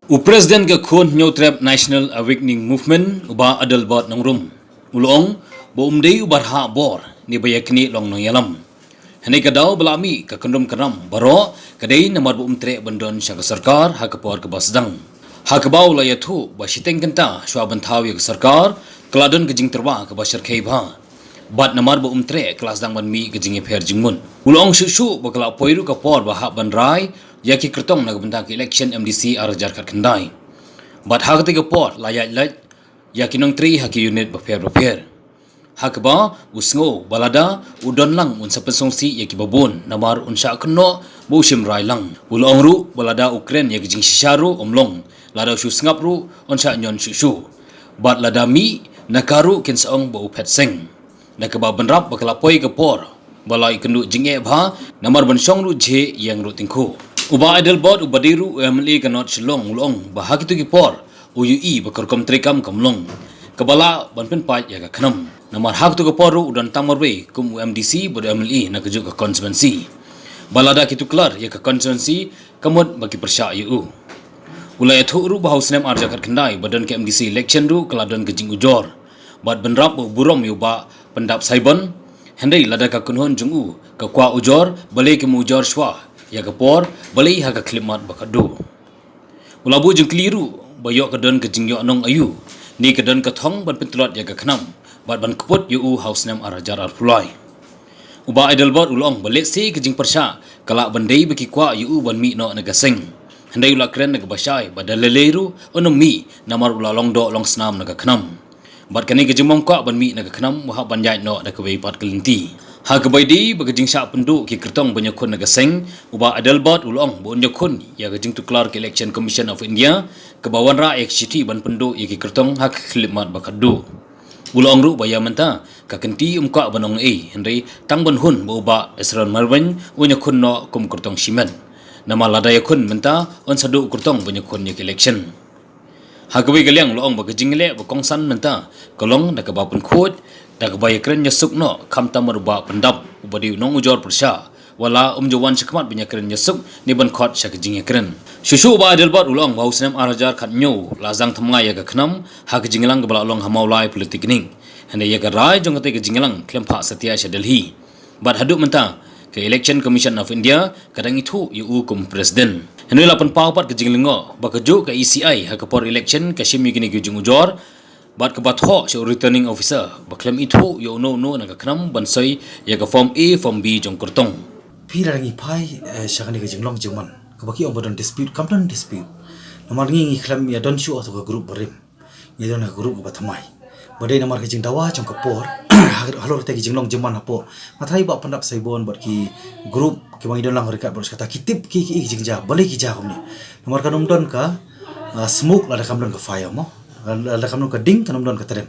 Presiden ke Khun Nyautrep National Awakening Movement uba adal bot nongrum. Ulong bo umdei ubar ha bor ni bayakni long nong yalam. Henai kadau belami ke kendum keram baro kadai namar bo umtre bendon syak sarkar ha kepor ke basdang. Ha kebau la yatu ba siteng kenta shwa banthawi ke sarkar keladon ke jing terwa ke basar khaiba. Bat namar bo umtre kelas dang ban mi ke jing pher jingmun. Ulong shu ba kala poiru ke por ba ha ban rai yaki kertong na bentak election MDC arajar kat kendai. Bat hak tiga pot layak laj yaki nong tri haki unit berper. Hak ba usngo balada udon lang unsa pensongsi yaki babon namar unsha keno busim rai lang. Ulong ru balada Ukraine yaki jing shisharu omlong lada shu sngap ru unsha nyon shu. Bat lada mi nakaru kin saong ba upet seng. Nakaba benrap bakalapoi ke por balai kendu jinge bha namar bensong ru je yang ru tingku. Uba idol bot ubadiru UMLA kanot silong ulong bahagi tu kipor UUE bakarkom trekam kamlong kebala banpen pai ya kanam namar hak tu keporu udan tamarwe kum UMDC bod UMLA nak kejuk ke konstituensi balada kitu kelar ya ke konstituensi kamut bagi persya UU ulai thu ru bahau snem arja kat kendai badan ke MDC election ru keladon kejing ujor bad benrap burom yuba pendap saibon hendai lada ka kunhon jungu ke kwa ujor balai ke mujor shwa ya kapor balai ha ka klimat bakadu ulabu jeng keliru bayok kedon ke jingyok nong ayu ni kedon ke thong ban pentulot ya ka khnam bat ban keput yu house nam arajar arpulai uba idol bot ulong balik si ke jing persya kala bandai beki kwa yu ban mi no nagaseng handai ula kren naga basai badal leleru onom mi namar ula long do long snam naga khnam bat kani ke jimong kwa ban mi naga khnam wa ban yai no naga wei pat kelinti ha kebaidi bagajing syak penduk ki kertong banyakun nagaseng uba adalbot ulong bo nyakun ya gajing tuklar ke election commission of India ke bawan ra XCT ban penduk ya ki kertong hak khlimat bakadu ulong ru baya menta ka kenti umka banong henry tang ban hun bo ba esron marwen unyakun no kum kertong simen nama ladaya kun menta on sadu kertong banyakun ya election hagawi galiang loong bagajing le bakongsan menta kolong nak babun khot dak baya kren nyesuk no kam tamar ba pendap ubadi nong ujor persya wala jawan sekmat banyak kren nyesuk ni ban khot syak jing kren susu ba delbat ulong bau senam arajar khat nyu lazang thamnga ya ga khnam ha ga jinglang ga bala long hamaulai politik ning hande ya ga rai jong te ga jinglang klempa setia sya delhi bat haduk menta ke election commission of India kadang itu yu kum presiden henui lapan paupat ke jinglengo ba keju ke ECI ha ke por election ke sim yugini ge jing ujor bat ke batho so returning officer baklem itu yo no na ka kram bansai ya ka form A form B jong kurtong pira rangi pai syakani ke jinglong jingman ke baki om bodon dispute kampan dispute namar ngi klam ya don show atau group berim ya don group ba thamai badai namar ke jing dawa jong ke por halor te ke jinglong jingman apo mathai ba pandap saibon bat ki group ke bangi don lang rekat boros kata kitip ki jingja balik ki ja komni namar kanum don ka smoke la kam don ka fire mo la kam don ka ding kanum don ka terem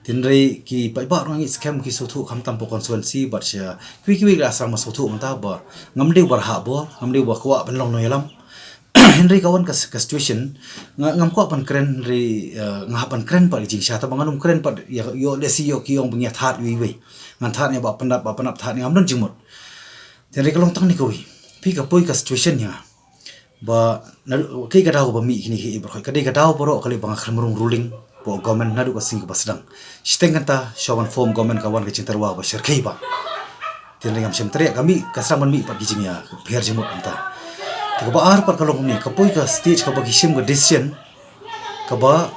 tinrei ki pai ba rangi scam ki sotu kham tam po constituency bat sha kwi la sang ma sotu mata ba ngamde bar ha bo ngamde ba kwa ban long no yalam henry kawan ka situation ngam ko pan kren ri ngapan kren pa jing sha ta banganum kren pa yo desi yo ki yong bnya that wi ngan that ne ba pandap that ne amdon jingmot tinrei kalong tang ni ko wi pi ka poi ka situation ya ba kai ka daw ba mi kini ki ibro ka dei ka daw boro kali bang khamrung ruling po government nadu ka sing ka basdang steng kanta shawan form government kawan ka cintarwa ba shirkai ba tinrei ngam sem tere kami kasraman mi pa gijing ya pher jimot anta to ba ar par kalong ni ka poi ka stage ka ba gisim ka decision ka ba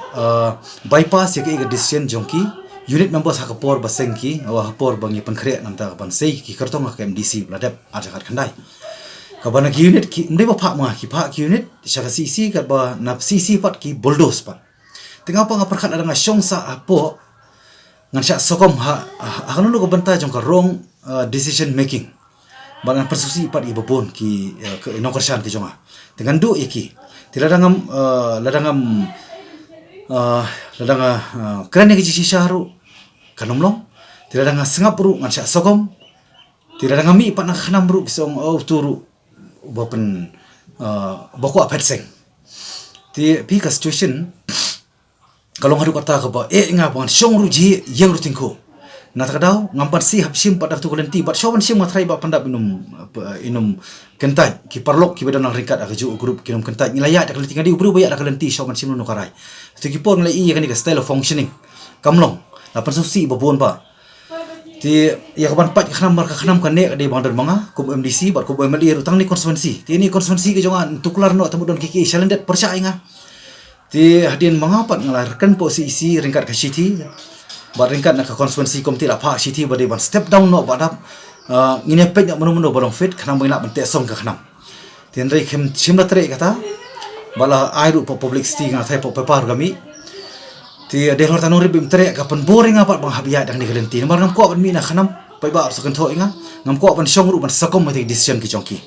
bypass ya ka decision jongki unit members ha ka por ba sengki wa por bangi pan khre nam ta ban sei ki kartong ka MDC ladap ajakat khandai kabana ki unit ki mde ba phak ma ki phak ki unit shaka CC ka ba na CC pat ki bulldoze pat tengah pa nga perkhat ada nga syong sa apo ngan sya sokom ha akanu ko banta jong ka wrong decision making bangan persusi pat ibobon ki ke nokershan ki jonga dengan do iki tiladangam kran ki ci syaru kanomlong tiladanga sengap ru ngan sya sokom tiladanga mi pat na khanam ru kisong au turu bapen bako apetseng ti pi ka situation kalau ngadu kata ka ba nga bang syong ru ji yang ru tingko na takadaw ngampan si hapsim padak tu kalenti bat shawan sim matrai ba pandap inum kentai ki parlok ki bedan ringkat akaju grup kinum kentai ngilaya dak kalenti ngadi ubru bayak dak kalenti shawan sim nu karai tu ki por nglai i kan ka style of functioning kamlong lapan susi babon ba ti ya kaban pat khanam mar khanam kan ne de bandar manga kum MDC bat kum MLD rutang ni konstituensi ti ni konstituensi ke jongan tuklar no tamudon kiki shalendet percaya nga ti hadin manga pat ngalarkan po si isi ringkat ka city bat ringkat nak konstituensi komiti apa city bade ban step down no badap ngine pek nak menu balong fit khanam bina ban te song ka khanam ti ndai kem chimla tre kata bala airu po publicity nga thai po papar gami ti de hor tanuri bim tre ka pen boring apa bang habia dak ni galenti mar ngam ko ban mi na khanam pai ba so kan tho inga ngam ko ban song ru ban sakom mate decision ki chongki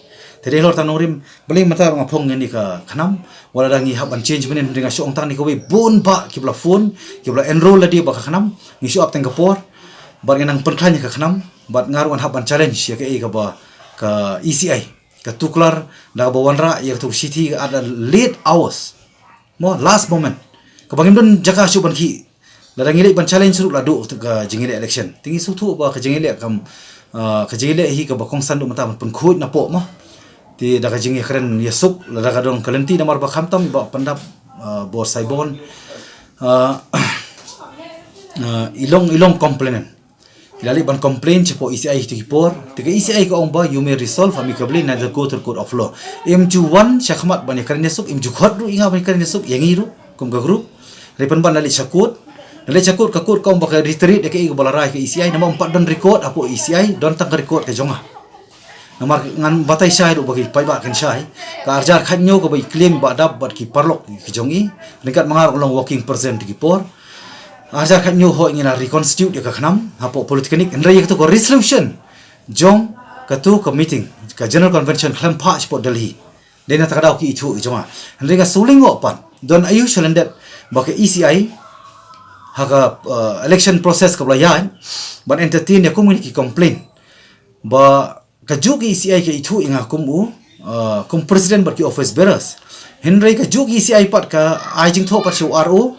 te de hor tanuri beling mata ngam phong ni ka khanam wala dangi hab ban change benen dengan so ong tang ni ko we bon ba ki bla phone ki bla enroll la di ba ka khanam ni so up teng kapor bar ngang pen khanya ka khanam bat ngaru an hab ban challenge ya ka e ka ba ka ECI ka tuklar da ba wanra ya tu city ada late hours mo last moment kabangin don jaka suban ki ladang ile ban challenge ru ladu ka jingile election tingi su thu ba ka jingile kam ka jingile hi ka ba kong sandu mata pun khut na po mo ti da ka jingi khren yesuk lada ka dong kalenti namar ba khamtam ba pandap bor saibon ilong complainant ilali ban complain chepo ECI ti por ti ECI ko ong ba you may resolve amicably na the court of law M21 syakmat ban khren yesuk M4 ru inga ban khren yesuk yangi ru kum ka group repan ban nali cakut kakut kau bakal retreat dekat iku balarai ke ECI nama 4 don record apo ECI don tang record ke jonga nama ngan batai syai do bagi pai ba kan syai ka arjar khanyo ko bai claim ba dab bat ki parlok ki jongi dekat mangar long working present ki por arjar khanyo ho ingina reconstitute ka khnam apo politicnik enrai to ko resolution jong ka tu ka meeting ka general convention khlam pa sport Delhi dena takadau ki itu jonga enrai ka suling opan don ayu shalendet baka ECI haka election process ka belayan ban entertain ya community complain ba kajuk ECI ke itu inga kumu kum president baki office bearers henry kajuk ECI pat ka ajing tho pat show RO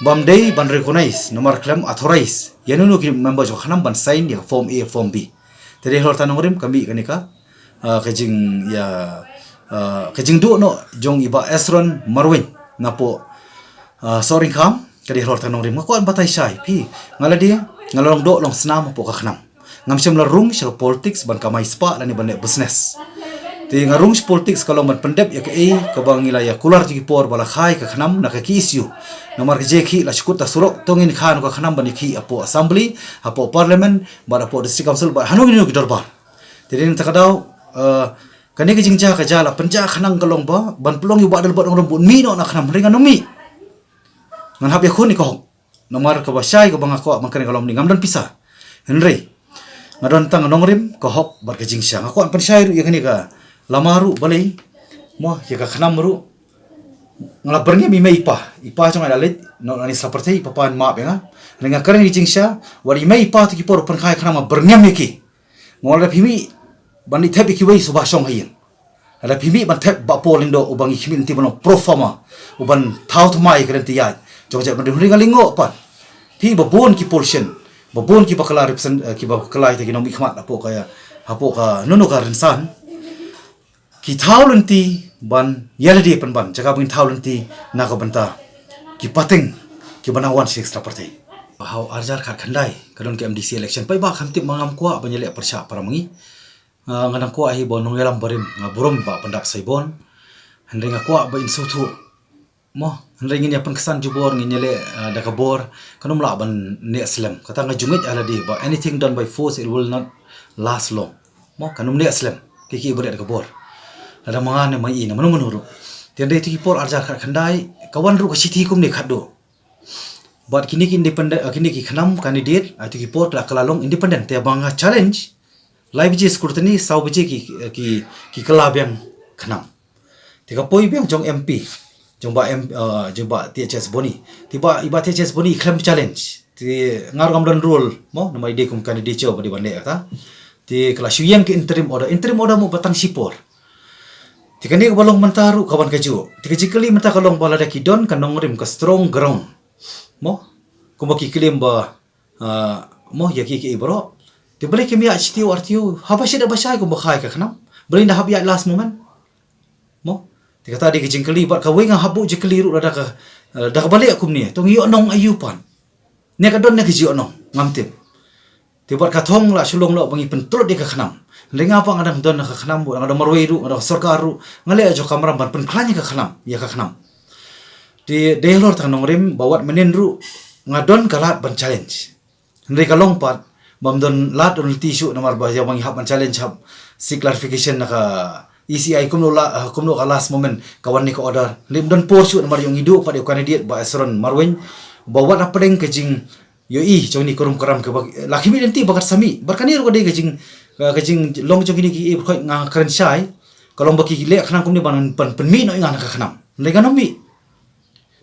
bamdei ban recognize nomor claim authorize yanunu ki member jo khanam ban sign ya form A form B tede hor tanongrim kami kanika kajing ya kajing do no jong iba Esron Marwin napo soring kam kadi hor tanong rim ko an batai sai pi ngala dia ngalong do long snam po ka khnam ngam sem la rung shal politics ban kamai spa lani ban business ti ngarung politics kalau man pendep ya ke ka bang ila ya kular ti por bala khai ka khnam na ka ki issue nomor ke jeki la chukut ta surok tongin khan ka khnam ban ki apo assembly apo parliament bara apo district council ba hanu ni ki dorbar ti din takadau kani ke jingja ka jala penja khanang kalong ba ban pelong yu ba dal bot ngrom bun mi no na khnam ringan no mi ngan hab ya khuni ko nomor ka basai ko bang ako makan kalom ni ngamdan pisa henry ngadon tang nongrim ko hok bar ka jingsa ako an pensai ru ya kani ka lamaru balai mo ya ka khnam ru ngala bernya mi mai ipa chong ada lit no ani seperti papan ma benga dengan karen jingsa wari mai ipa tu ki por pen khai khnam bernya mi ki ngol phimi ban ni thebi ki wei subah song hayin ada phimi ban thep ba polindo ubang ikhmin ti bono profama uban thau thmai karen ti ya jogja ban ringa lingo pat thi babon ki portion babon ki bakala represent ki bakala ite ki nom ikhmat apo ka nono ka rinsan ki thaulenti ban yaladi pan jaga bin thaulenti na ka banta ki pating ki banawan 6 partai how arjar khat khandai kadon ke MDC election pai ba khamti mangam kwa banyele persya para mangi nganang kwa hi bon ngelam barim ngaburum ba pandap saibon hendring kwa ba insutu mo hendring ni apan kesan jubor ngile dakabor kanum la ban ne aslam kata ngajungit ala di ba anything done by force it will not last long mo kanum ne aslam kiki bore dakabor ada mangane mai ina manu manuru tiande ti por arjar khat khandai kawan ru ka sithi kum ni khaddo but kini ki independent kini ki khanam candidate ati ki por la kalalong independent te banga challenge live ji scrutiny sau biji ki kelab yang khanam tiga poi biang jong MP jong ba THS Boni tiba iba THS Boni claim challenge ti ngar gam don rule mo nama ide kum candidate cho badi bande ta ti kala syuyang ke interim order mo batang sipor tiga ni balong mentaru kawan kaju tiga jikali menta kalong balada kidon kanong rim ka strong ground mo kumbaki claim ba mo ya ki bro te beli kemi achtiu artiu haba shida basai ko bakai ka khnam beli dah habia last moment mo te kata di jingkeli bar ka wenga habu jingkeli ru dah ka balik akum ni tong yo nong ayupan ne ka don ne ki jo nong ngamtim te bar ka thong la sulong lo bangi pentul di ka khnam lenga pa ngadang don ka khnam bu ngadang marwei ru ngadang sarkar ru ngale jo kamera ban pen klanya ka khnam ya ka khnam di delor tang nong rim bawat menen ru ngadon kalat ban challenge ndai ka long pat bam don lat on tisu namar ba ya bangi hab ban challenge hab si clarification na ka ECI kumno ka last moment kawan ni ka order lim don por su namar yung idu pa de candidate ba asron marwen bawat apeng ke jing yo i jong ni korum karam ke laki mi nanti bakat sami barkani ro de ke jing long jong ni ki khoi nga kran sai kalong baki le khnam kum ni ban pen mi no nga ka khnam ndai ka no mi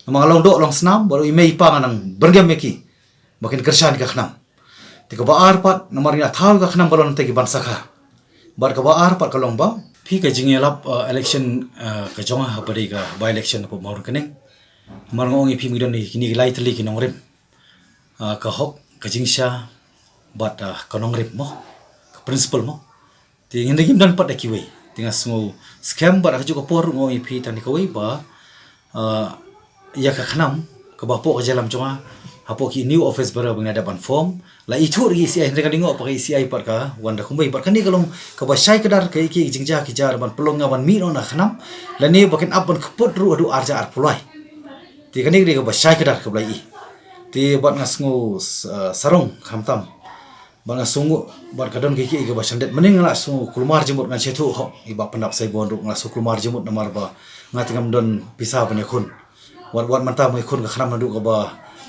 mga long do long snam baru imei pa nang bergam meki makin kersan ka khnam te ka baar pat namar ina thau ka khnam balon te ki ban sakha bar ka baar pat kalong ba phi ka jing elap election ka jonga ha bari ka by election po maur kaneng mar ngong i phi mi don ni kini lai tli ki nong rem ka hok ka jing sha bat ka nong rem mo ka principal mo te ngin gim dan pat da ki we tinga sngo scam bar ka ju ko por ngong i phi tan ni ka we ba ya ka khnam ka bapo ka jalam chunga hapo ki new office bara bang ada ban form la itu ri CI ndeka dingo pa CI par ka wanda kumbai par kani kalong ka ba shai kadar ka ki jingja ki jar ban pelong ban mi no na khnam la ni bakin up ban khpot ru adu arja ar pulai ti kani ri ka ba shai kadar ka blai ti bat ngasngu sarong khamtam bang sungu bar kadon ki ka ba sandet mening la sungu kulmar jemut ngan chethu ho i ba pendap sai bon ru ngasu kulmar jemut namar ba ngatingam don pisa bane khun wat manta mai khun ka khnam nadu ka ba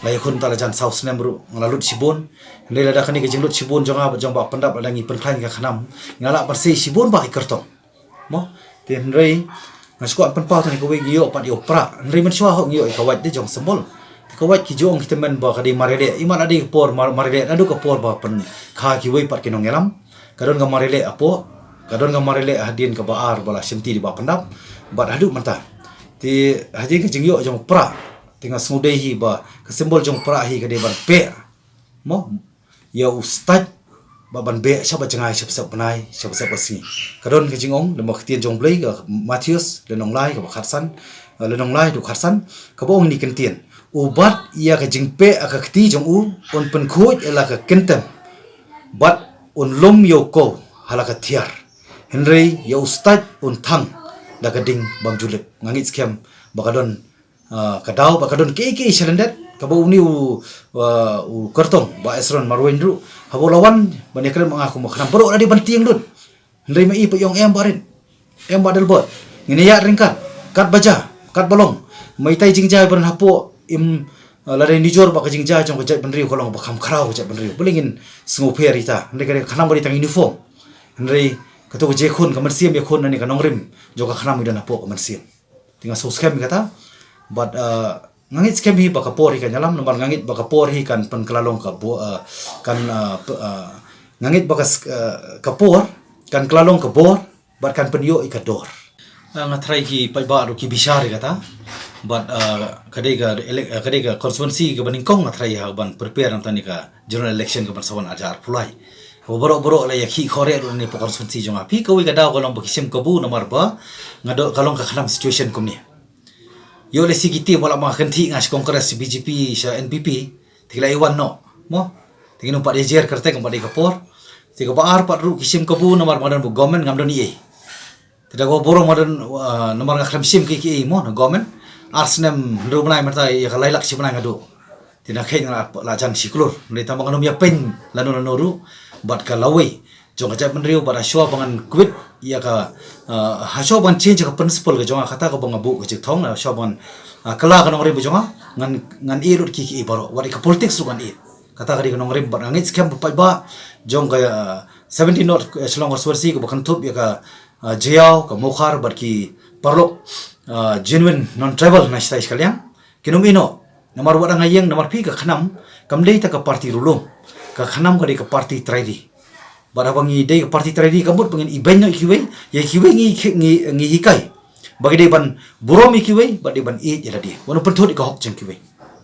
lai khun ta la jan south snemru ngalalut sibon ndai la da khani ke jinglut sibon jonga ba jong ba pendap la ngi penkhlan ka khnam ngala persi sibon ba ikerto mo te ndai ngasko pen pau tani ko we giyo pat yo pra ndai men shwa ho giyo ka wat de jong sembol ka wat ki jong kitemen ba ka di marele iman adi por marele adu ka por ba pen kha ki we pat kinong ngelam kadon ga marele apo kadon ga marele hadin ka ba ar bala simti di ba pendap ba adu manta ti haji ke jingyo jong pra tinga smude hi ba ka symbol jong pra hi ka de ban pe mo ya ustad ba ban be sha ba jangai sha sap banai sha sap basi kadon ke jingong le mak tien jong blai ka Matthews le nong lai ka khatsan le nong lai du khatsan ka bo ni ken tien ubat ya ka jing pe ka kti jong u on pen khoj ela ka kentem bat on lom yo ko halaka thiar henry ya ustad on thang da gading bang julep ngangit scam bakadon kadau bakadon ke silendet kabo uni u kartong ba esron marwendru habo lawan banekren mengaku makna bro ada banting dun ndai mai pe yong em barin em badal bot ngine ya ringkat kat baja kat balong mai tai jingjai ban hapo im lare nijor ba jingjai jong jai banri kolong bakam khrau jai banri belingin sngo ferita ndai kare khanam bari tang uniform ndai kato je khun ka mansiam ya khun ani ka nongrim jo ka khnam idan apo ka mansiam tinga so scam kata but ngangit scam hi ba ka por hi ka nyalam nomor ngangit ba ka por hi kan pen klalong ka kan ngangit ba ka por kan klalong ka bor but kan pen yo ikador ngatrai ki pai ba ro ki bisar kata but kadega constituency ka baning kong ngatrai ha ban prepare nam tani ka general election ka ban sawan ajar pulai boro la yakhi khore ro ni pokor sunti jonga pi ko wi kada kolong bakisim kabu nomor ba ngado kalong ka khanam situation kumni yo le sigiti wala ma khanti ngas kongres BJP sa NPP tigla iwan no mo tigino pa dejer karte kam pa de kapor tiga ba ar pa ru kisim kabu nomor madan bu government ngam doni e tidak go boro madan nomor ka khamsim ki mo na government arsnem ru blai mata ya kalai lak sibna ngado tina khen la jan siklur ni ta manganom ya pen lanu ru bat ka lawe jong ka menriu bara shwa bangan quit ya ka hasho ban change ka principle ka jonga khata ka banga bu ka thong na shwa ban kala ka nongri bu jonga ngan e rut ki baro wari ka politics ru kan e kata ka ri ka nongri bar ngit scam pa ba jong ka 17 not selong swarsi ka bakan thup ya ka jiao ka mokhar bar ki parlo genuine non travel na stai sekalian kinumino nomor wada ngayeng nomor pi ka khanam kamdei ta ka party rulung ka khanam ka ka party tradi bara bangi dei ka party tradi kamut pengin iben no ikiwe ya ikiwe ngi hikai bagi dei ban burom ikiwe ba dei ban e jela dia wono penthot ka hok jeng kiwe